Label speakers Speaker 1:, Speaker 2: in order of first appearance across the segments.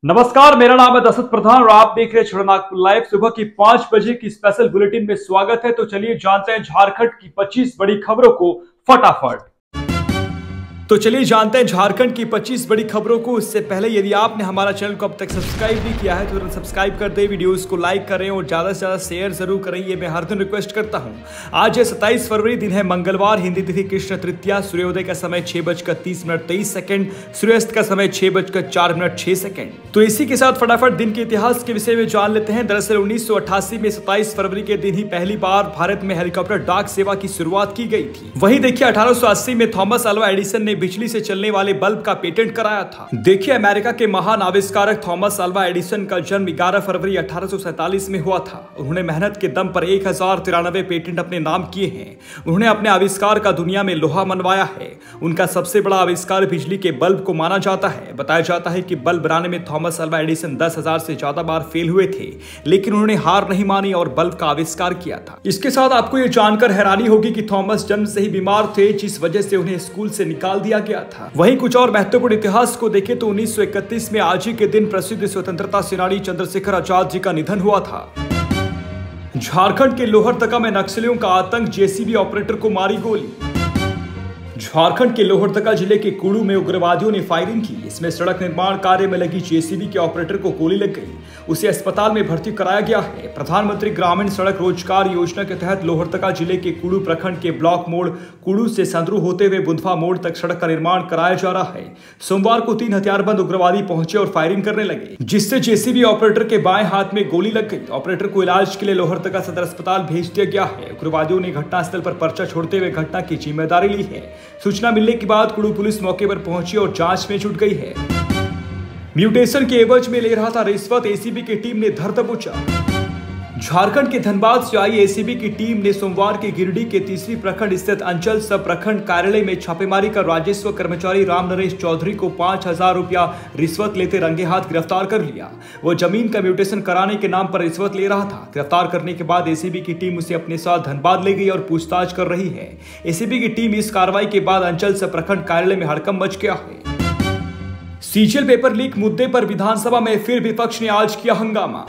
Speaker 1: नमस्कार, मेरा नाम है दशरथ प्रधान और आप देख रहे हैं नागपुर लाइव। सुबह की 5 बजे की स्पेशल बुलेटिन में स्वागत है। तो चलिए जानते हैं झारखंड की 25 बड़ी खबरों को फटाफट। झारखंड की 25 बड़ी खबरों को। इससे पहले यदि आपने हमारा चैनल को अब तक सब्सक्राइब नहीं किया है तो तुरंत सब्सक्राइब कर दे, वीडियोस को लाइक करें और ज्यादा से ज्यादा शेयर जरूर करें, ये मैं हर दिन रिक्वेस्ट करता हूं। आज है 27 फरवरी, दिन है मंगलवार, हिंदी तिथि कृष्ण तृतीया। सूर्योदय का समय 6:30 सूर्यास्त का समय 6:04 तो इसी के साथ फटाफट दिन के इतिहास के विषय में जान लेते हैं। दरअसल 1988 में 27 फरवरी के दिन ही पहली बार भारत में हेलीकॉप्टर डाक सेवा की शुरुआत की गई थी। वहीं देखिए 1880 में थॉमस अल्वा एडिसन ने बिजली से चलने वाले बल्ब का पेटेंट कराया था। देखिए अमेरिका के महान आविष्कारक थॉमस अल्वा एडिसन का जन्म 11 फरवरी 1847 में हुआ था। उन्होंने मेहनत के दम पर 1093 पेटेंट अपने नाम किए हैं। उन्होंने अपने आविष्कार का दुनिया में लोहा मनवाया है। उनका सबसे बड़ा आविष्कार बिजली के बल्ब को माना जाता है। बताया जाता है कि बल्ब बनाने में थॉमस अल्वा एडिसन 10,000 से ज्यादा बार फेल हुए थे, लेकिन उन्होंने हार नहीं मानी और बल्ब का आविष्कार किया था। इसके साथ आपको यह जानकर हैरानी होगी कि थॉमस जन्म से ही बीमार थे, जिस वजह से उन्हें स्कूल से निकाल दिया गया था। वहीं कुछ और महत्वपूर्ण इतिहास को देखें तो 1931 में आज ही के दिन प्रसिद्ध स्वतंत्रता सेनानी चंद्रशेखर आजाद जी का निधन हुआ था। झारखंड के लोहरदगा में नक्सलियों का आतंक, जेसीबी ऑपरेटर को मारी गोली। झारखंड के लोहरदगा जिले के कुड़ू में उग्रवादियों ने फायरिंग की। इसमें सड़क निर्माण कार्य में लगी जेसीबी के ऑपरेटर को गोली लग गई। उसे अस्पताल में भर्ती कराया गया है। प्रधानमंत्री ग्रामीण सड़क रोजगार योजना के तहत लोहरदगा जिले के कुड़ू प्रखंड के ब्लॉक मोड़ कुड़ू से संद्रू होते हुए बुंधवा मोड़ तक सड़क का निर्माण कराया जा रहा है। सोमवार को 3 हथियारबंद उग्रवादी पहुंचे और फायरिंग करने लगे, जिससे जेसीबी ऑपरेटर के बाएं हाथ में गोली लग गई। ऑपरेटर को इलाज के लिए लोहरदगा सदर अस्पताल भेज दिया गया है। उग्रवादियों ने घटनास्थल पर पर्चा छोड़ते हुए घटना की जिम्मेदारी ली है। सूचना मिलने के बाद कुड़ू पुलिस मौके पर पहुंची और जांच में जुट गई है। म्यूटेशन के एवज में ले रहा था रिश्वत, एसीबी की टीम ने धर दबोचा। झारखंड के धनबाद से आई एसीबी की टीम ने सोमवार के गिरिडीह के तीसरी प्रखंड स्थित अंचल सब प्रखंड कार्यालय में छापेमारी कर राजस्व कर्मचारी राम नरेश चौधरी को 5,000 रुपया रिश्वत लेते रंगे हाथ गिरफ्तार कर लिया। वो जमीन का म्यूटेशन कराने के नाम पर रिश्वत ले रहा था। गिरफ्तार करने के बाद एसीबी की टीम उसे अपने साथ धनबाद ले गई और पूछताछ कर रही है। एसीबी की टीम इस कार्रवाई के बाद अंचल सब प्रखंड कार्यालय में हड़कंप मच गया है। सीजीएल पेपर लीक मुद्दे पर विधानसभा में फिर विपक्ष ने आज किया हंगामा।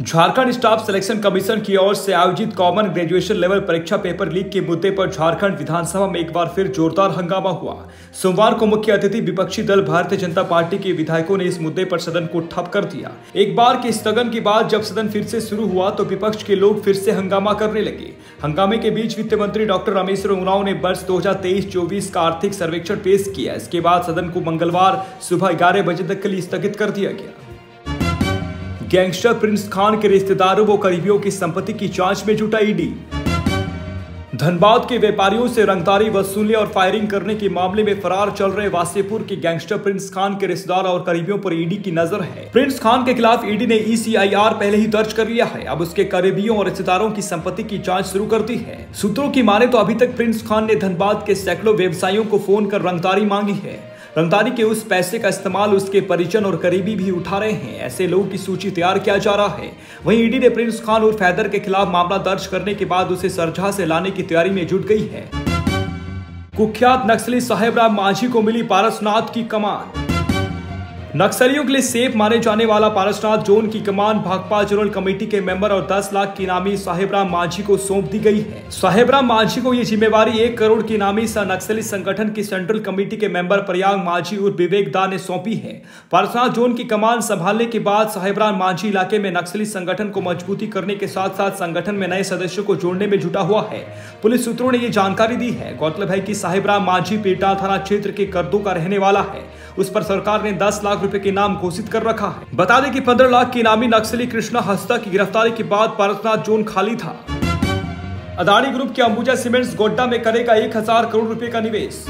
Speaker 1: झारखंड स्टाफ सिलेक्शन कमीशन की ओर से आयोजित कॉमन ग्रेजुएशन लेवल परीक्षा पेपर लीक के मुद्दे पर झारखंड विधानसभा में एक बार फिर जोरदार हंगामा हुआ। सोमवार को मुख्य अतिथि विपक्षी दल भारतीय जनता पार्टी के विधायकों ने इस मुद्दे पर सदन को ठप कर दिया। एक बार के स्थगन के बाद जब सदन फिर से शुरू हुआ तो विपक्ष के लोग फिर से हंगामा करने लगे। हंगामे के बीच वित्त मंत्री डॉक्टर रामेश्वर उरांव ने वर्ष 2023-24 का आर्थिक सर्वेक्षण पेश किया। इसके बाद सदन को मंगलवार सुबह 11 बजे तक के लिए स्थगित कर दिया गया। गैंगस्टर प्रिंस खान के रिश्तेदारों व करीबियों की संपत्ति की जांच में जुटा ईडी। धनबाद के व्यापारियों से रंगदारी वसूलने और फायरिंग करने के मामले में फरार चल रहे वासेपुर के गैंगस्टर प्रिंस खान के रिश्तेदार और करीबियों पर ईडी की नजर है। प्रिंस खान के खिलाफ ईडी ने ECIR पहले ही दर्ज कर लिया है। अब उसके करीबियों और रिश्तेदारों की संपत्ति की जांच शुरू कर दी है। सूत्रों की माने तो अभी तक प्रिंस खान ने धनबाद के सैकड़ों व्यवसायियों को फोन कर रंगदारी मांगी है। रंगदारी के उस पैसे का इस्तेमाल उसके परिजन और करीबी भी उठा रहे हैं। ऐसे लोगों की सूची तैयार किया जा रहा है। वहीं ईडी ने प्रिंस खान उर्फ हैदर के खिलाफ मामला दर्ज करने के बाद उसे सरझा से लाने की तैयारी में जुट गई है। कुख्यात नक्सली साहेब राम मांझी को मिली पारसनाथ की कमान। नक्सलियों के लिए सेफ माने जाने वाला पारसनाथ जोन की कमान भाकपा जनरल कमेटी के मेंबर और 10 लाख की इनामी साहेब राम मांझी को सौंप दी गई है। साहेब राम मांझी को यह जिम्मेवारी 1 करोड़ की इनामी नक्सली संगठन की सेंट्रल कमेटी के मेंबर प्रयाग मांझी और विवेक दा ने सौंपी है। पारसनाथ जोन की कमान संभालने के बाद साहेब राम मांझी इलाके में नक्सली संगठन को मजबूती करने के साथ साथ संगठन में नए सदस्यों को जोड़ने में जुटा हुआ है। पुलिस सूत्रों ने यह जानकारी दी है। गौरतलब है कि साहेब राम मांझी पीटा थाना क्षेत्र के कर्दू का रहने वाला है। उस पर सरकार ने 10 लाख रुपए के इनाम घोषित कर रखा है। बता दें कि 15 लाख की इनामी नक्सली कृष्णा हस्ता की गिरफ्तारी के बाद पारसनाथ जोन खाली था। अदानी ग्रुप के अंबुजा सीमेंट्स गोड्डा में करेगा 1000 करोड़ रुपए का निवेश।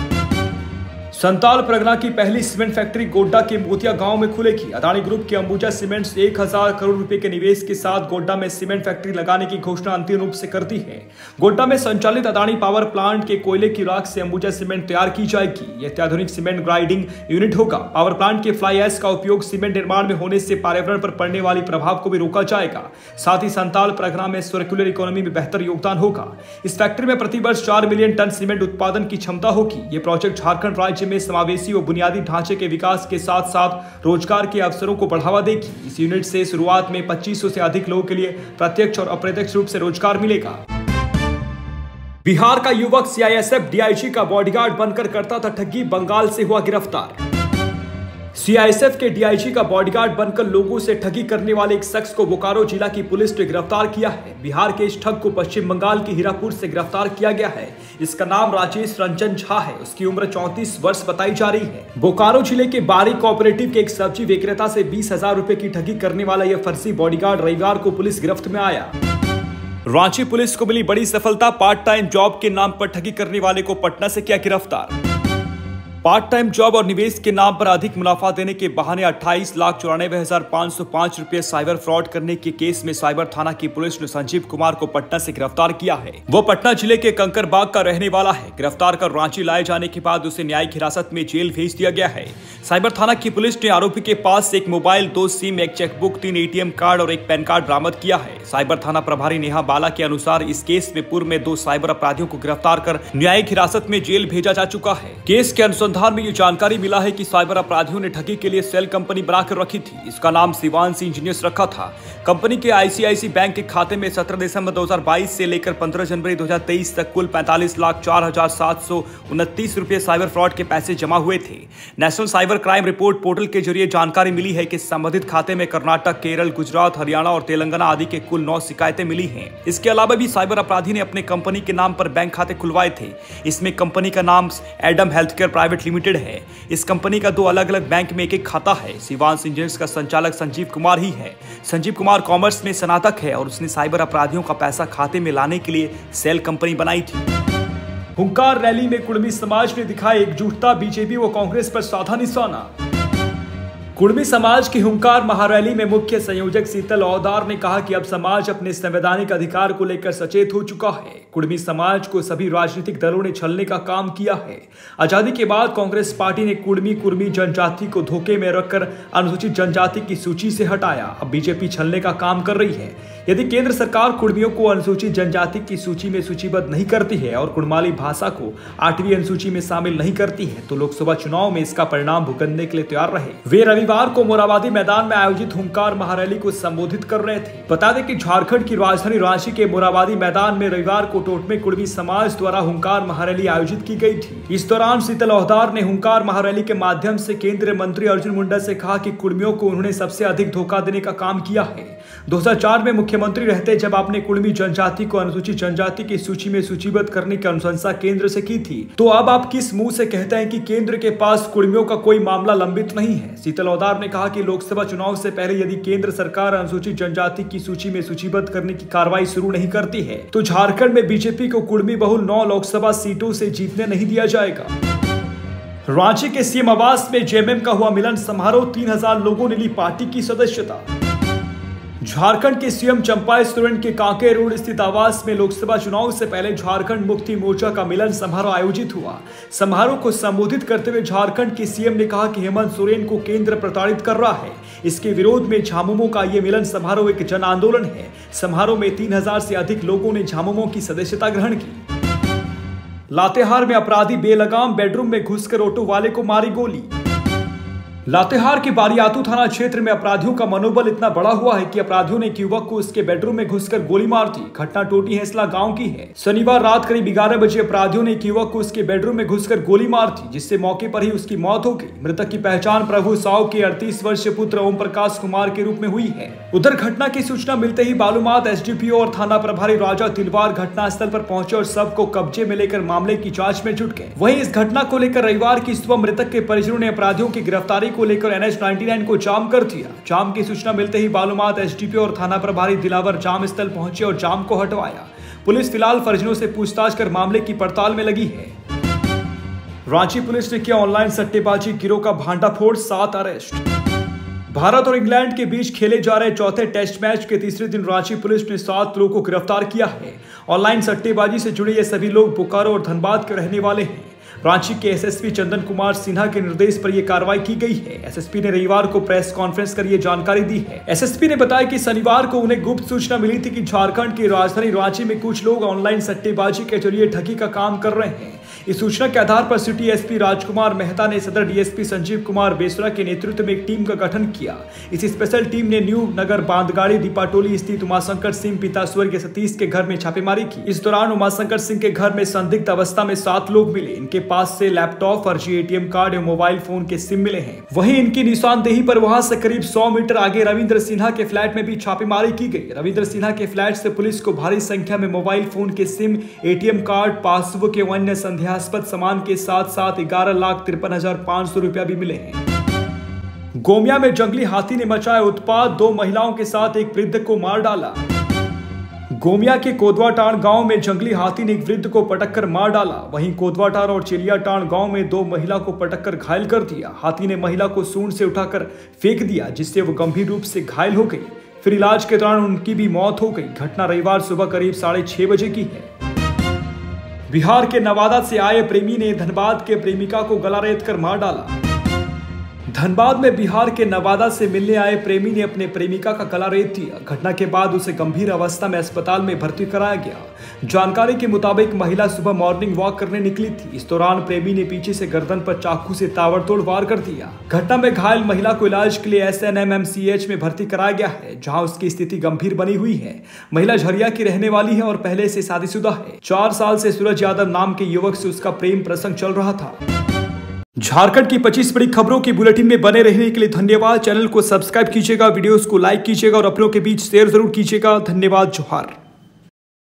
Speaker 1: संताल परगना की पहली सीमेंट फैक्ट्री गोड्डा के मोतिया गांव में खुलेगी। अदानी ग्रुप के अंबुजा सीमेंट्स 1000 करोड़ रुपए के निवेश के साथ गोड्डा में सीमेंट फैक्ट्री लगाने की घोषणा अंतिम रूप से कर दी है। गोड्डा में संचालित अदानी पावर प्लांट के कोयले की राख से अंबुजा सीमेंट तैयार की जाएगी। यह अत्याधुनिक सीमेंट ग्राइंडिंग यूनिट होगा। पावर प्लांट के फ्लाई ऐश का उपयोग सीमेंट निर्माण में होने से पर्यावरण पर पड़ने वाली प्रभाव को भी रोका जाएगा। साथ ही संताल परगना में सर्कुलर इकोनॉमी में बेहतर योगदान होगा। इस फैक्ट्री में प्रति वर्ष 4 मिलियन टन सीमेंट उत्पादन की क्षमता होगी। यह प्रोजेक्ट झारखंड राज्य राज्य में समावेशी व बुनियादी ढांचे के विकास के साथ साथ रोजगार के अवसरों को बढ़ावा देगी। इस यूनिट से शुरुआत में 2500 से अधिक लोगों के लिए प्रत्यक्ष और अप्रत्यक्ष रूप से रोजगार मिलेगा। बिहार का युवक सीआईएसएफ डीआईजी का बॉडीगार्ड बनकर करता था ठगी, बंगाल से हुआ गिरफ्तार। सीआईएसएफ के डीआईजी का बॉडीगार्ड बनकर लोगों से ठगी करने वाले एक शख्स को बोकारो जिला की पुलिस ने गिरफ्तार किया है। बिहार के इस ठग को पश्चिम बंगाल के हीरापुर से गिरफ्तार किया गया है। इसका नाम राजेश रंजन झा है। उसकी उम्र 34 वर्ष बताई जा रही है। बोकारो जिले के बारी कोऑपरेटिव के एक सब्जी विक्रेता से 20,000 रुपए की ठगी करने वाला यह फर्जी बॉडीगार्ड रविवार को पुलिस गिरफ्त में आया। रांची पुलिस को मिली बड़ी सफलता, पार्ट टाइम जॉब के नाम पर ठगी करने वाले को पटना से किया गिरफ्तार। पार्ट टाइम जॉब और निवेश के नाम पर अधिक मुनाफा देने के बहाने 28,94,505 रुपए साइबर फ्रॉड करने के केस में साइबर थाना की पुलिस ने संजीव कुमार को पटना से गिरफ्तार किया है। वो पटना जिले के कंकरबाग का रहने वाला है। गिरफ्तार कर रांची लाए जाने के बाद उसे न्यायिक हिरासत में जेल भेज दिया गया है। साइबर थाना की पुलिस ने आरोपी के पास से एक मोबाइल, 2 सिम, एक चेकबुक, 3 ATM कार्ड और एक पैन कार्ड बरामद किया है। साइबर थाना प्रभारी नेहा बाला के अनुसार इस केस में पूर्व में 2 साइबर अपराधियों को गिरफ्तार कर न्यायिक हिरासत में जेल भेजा जा चुका है। केस के अनुसंधान में ये जानकारी मिला है कि साइबर अपराधियों ने ठगी के लिए सेल कंपनी बनाकर रखी थी। इसका नाम शिवांश इंजीनियर्स रखा था। कंपनी के आईसीआईसी बैंक के खाते में 17 दिसंबर 2022 से लेकर 15 जनवरी 2023 तक कुल 45,04,729 रुपए साइबर फ्रॉड के पैसे जमा हुए थे। National cyber crime report portal के जरिए जानकारी मिली है कि संबंधित खाते में कर्नाटक, केरल, गुजरात, हरियाणा और तेलंगाना आदि के कुल 9 शिकायतें मिली हैं। इसके अलावा भी साइबर अपराधी ने अपने कंपनी के नाम पर बैंक खाते खुलवाए थे। इसमें कंपनी का नाम एडम हेल्थकेयर प्राइवेट लिमिटेड है। इस कंपनी का 2 अलग अलग बैंक में एक खाता है। शिवांश इंजीनियर्स का संचालक संजीव कुमार ही है। संजीव कुमार कॉमर्स में स्नातक है और उसने साइबर अपराधियों का पैसा खाते में लाने के लिए सेल कंपनी बनाई थी। हुंकार रैली में कुड़मी समाज ने दिखाई एकजुटता, बीजेपी व कांग्रेस पर साधा निशाना। कुड़मी समाज की हुंकार महारैली में मुख्य संयोजक शीतल औदार ने कहा कि अब समाज अपने संवैधानिक अधिकार को लेकर सचेत हो चुका है। कुड़मी समाज को सभी राजनीतिक दलों ने छलने का काम किया है। आजादी के बाद कांग्रेस पार्टी ने कुर्मी जनजाति को धोखे में रखकर अनुसूचित जनजाति की सूची से हटाया। अब बीजेपी छलने का काम कर रही है। यदि केंद्र सरकार कुड़मियों को अनुसूचित जनजाति की सूची में सूचीबद्ध नहीं करती है और कुड़माली भाषा को 8वीं अनुसूची में शामिल नहीं करती है तो लोकसभा चुनाव में इसका परिणाम भुगतने के लिए तैयार रहे। वे रविवार को मोराबादी मैदान में आयोजित हुंकार महारैली को संबोधित कर रहे थे। बता दें कि झारखंड की राजधानी रांची के मोराबादी मैदान में रविवार को टोटमे कुड़मी समाज द्वारा हुंकार महारैली आयोजित की गई थी। इस दौरान शीतल औदार ने हुंकार महारैली के माध्यम से केंद्रीय मंत्री अर्जुन मुंडा से कहा कि कुड़मियों को उन्होंने सबसे अधिक धोखा देने का काम किया है। 2004 में मुख्यमंत्री रहते जब आपने कुड़मी जनजाति को अनुसूचित जनजाति की सूची में सूचीबद्ध करने की अनुशंसा केंद्र से की थी, तो अब आप किस मुंह से कहते हैं कि केंद्र के पास कुड़मियों का कोई मामला लंबित नहीं है। शीतल औदार ने कहा कि लोकसभा चुनाव से पहले यदि केंद्र सरकार अनुसूचित जनजाति की सूची में सूचीबद्ध करने की कार्रवाई शुरू नहीं करती है तो झारखंड में बीजेपी को कुड़मी बहुल 9 लोकसभा सीटों से जीतने नहीं दिया जाएगा। रांची के सीएम आवास में जेएमएम का हुआ मिलन समारोह, 3000 लोगों ने ली पार्टी की सदस्यता। झारखंड के सीएम चंपा सोरेन के कांके रोड स्थित आवास में लोकसभा चुनाव से पहले झारखंड मुक्ति मोर्चा का मिलन समारोह आयोजित हुआ। समारोह को संबोधित करते हुए झारखंड के सीएम ने कहा कि हेमंत सोरेन को केंद्र प्रताड़ित कर रहा है। इसके विरोध में झामुमो का ये मिलन समारोह एक जन आंदोलन है। समारोह में 3000 से अधिक लोगों ने झामुमो की सदस्यता ग्रहण की। लातेहार में अपराधी बेलगाम बेडरूम में घुसकर ऑटो वाले को मारी गोली। लातेहार के बारियातू थाना क्षेत्र में अपराधियों का मनोबल इतना बड़ा हुआ है कि अपराधियों ने एक युवक को उसके बेडरूम में घुसकर गोली मार दी। घटना टोटी हैसला गांव की है। शनिवार रात करीब 11 बजे अपराधियों ने एक युवक को उसके बेडरूम में घुसकर गोली मार दी, जिससे मौके पर ही उसकी मौत हो गई। मृतक की पहचान प्रभु साव के 38 वर्षीय पुत्र ओम प्रकाश कुमार के रूप में हुई है। उधर घटना की सूचना मिलते ही बालूमाथ एसडीपीओ और थाना प्रभारी राजा तिलवार घटनास्थल पर पहुंचे और शव को कब्जे में लेकर मामले की जांच में जुट गए। वहीं इस घटना को लेकर रविवार की सुबह मृतक के परिजनों ने अपराधियों की गिरफ्तारी को लेकर NH 99 को जाम कर दिया। जाम की सूचना मिलते ही बालूमाथ एसडीपीओ और थाना प्रभारी दिलावर जाम स्थल पहुंचे और जाम को हटवाया। पुलिस फिलहाल परिजनों से पूछताछ कर मामले की पड़ताल में लगी है। रांची पुलिस ने किया ऑनलाइन सट्टेबाजी गिरोह का भांडाफोड़, 7 अरेस्ट। भारत और इंग्लैंड के बीच खेले जा रहे चौथे टेस्ट मैच के तीसरे दिन रांची पुलिस ने 7 लोगों को गिरफ्तार किया है। ऑनलाइन सट्टेबाजी से जुड़े ये सभी लोग बोकारो और धनबाद के रहने वाले हैं। रांची के एसएसपी चंदन कुमार सिन्हा के निर्देश पर यह कार्रवाई की गई है। एसएसपी ने रविवार को प्रेस कॉन्फ्रेंस कर यह जानकारी दी है। एसएसपी ने बताया कि शनिवार को उन्हें गुप्त सूचना मिली थी कि झारखंड की राजधानी रांची में कुछ लोग ऑनलाइन सट्टेबाजी के जरिए ठगी का काम कर रहे हैं। इस सूचना के आधार पर सिटी एसपी राजकुमार मेहता ने सदर डीएसपी संजीव कुमार बेसरा के नेतृत्व में एक टीम का गठन किया। इस स्पेशल टीम ने न्यू नगर बांधगाड़ी दीपाटोली स्थित उमाशंकर सिंह पिता स्वर्गीय सतीश के घर में छापेमारी की। इस दौरान उमाशंकर सिंह के घर में संदिग्ध अवस्था में 7 लोग मिले। इनके पास से लैपटॉप, फर्जी एटीएम कार्ड एवं मोबाइल फोन के सिम मिले हैं। वहीं इनकी निशानदेही पर वहां से करीब 100 मीटर आगे रविंद्र सिन्हा के फ्लैट में भी छापेमारी की गई। रविंद्र सिन्हा के फ्लैट से पुलिस को भारी संख्या में मोबाइल फोन के सिम, एटीएम कार्ड, पासबुक एवं अन्य संदेहास्पद सामान के साथ साथ 11,53,500 रुपया भी मिले हैं। गोमिया में जंगली हाथी ने मचाया उत्पात, 2 महिलाओं के साथ एक वृद्ध को मार डाला। गोमिया के कोदवाटाण गांव में जंगली हाथी ने एक वृद्ध को पटककर मार डाला। वहीं कोदवाटाण और चिलियाटाण गांव में 2 महिला को पटककर घायल कर दिया। हाथी ने महिला को सूंड से उठाकर फेंक दिया, जिससे वो गंभीर रूप से घायल हो गई। फिर इलाज के दौरान उनकी भी मौत हो गई। घटना रविवार सुबह करीब 6:30 बजे की है। बिहार के नवादा से आए प्रेमी ने धनबाद के प्रेमिका को गला रेतकर मार डाला। धनबाद में बिहार के नवादा से मिलने आए प्रेमी ने अपने प्रेमिका का गला रेत दिया। घटना के बाद उसे गंभीर अवस्था में अस्पताल में भर्ती कराया गया। जानकारी के मुताबिक महिला सुबह मॉर्निंग वॉक करने निकली थी। इस दौरान प्रेमी ने पीछे से गर्दन पर चाकू से ताबड़तोड़ वार कर दिया। घटना में घायल महिला को इलाज के लिए SNMMCH में भर्ती कराया गया है, जहाँ उसकी स्थिति गंभीर बनी हुई है। महिला झरिया की रहने वाली है और पहले से शादीशुदा है। 4 साल से सूरज यादव नाम के युवक से उसका प्रेम प्रसंग चल रहा था। झारखंड की 25 बड़ी खबरों की बुलेटिन में बने रहने के लिए धन्यवाद। चैनल को सब्सक्राइब कीजिएगा, वीडियोस को लाइक कीजिएगा और अपनों के बीच शेयर जरूर कीजिएगा। धन्यवाद। जोहार।